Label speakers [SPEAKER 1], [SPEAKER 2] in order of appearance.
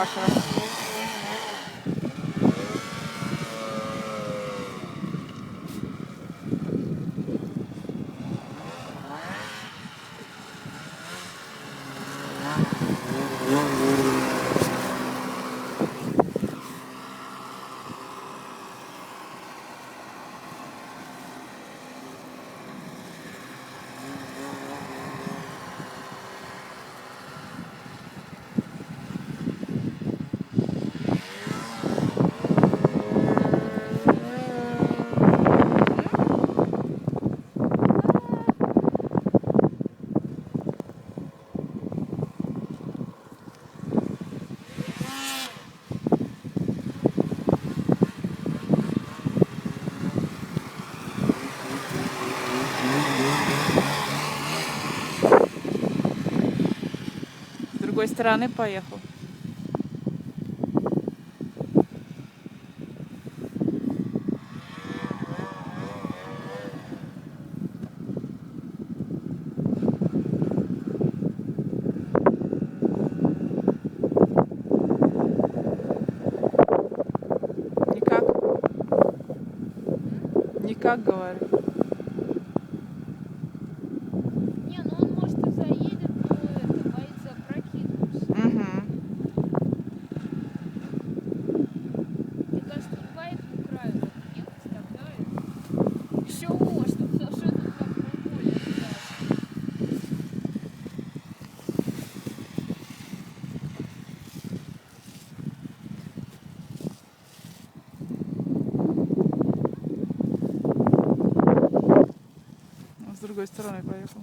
[SPEAKER 1] Паша. С другой стороны поехал. Никак. Никак, говорю.
[SPEAKER 2] Не, ну он может и заедет, но это боится опрокинуться.
[SPEAKER 1] Угу.
[SPEAKER 2] Мне кажется, тут по этому краю надо ехать, тогда это... Еще можно, потому что тут как поле ужасно.
[SPEAKER 1] С другой стороны поехал.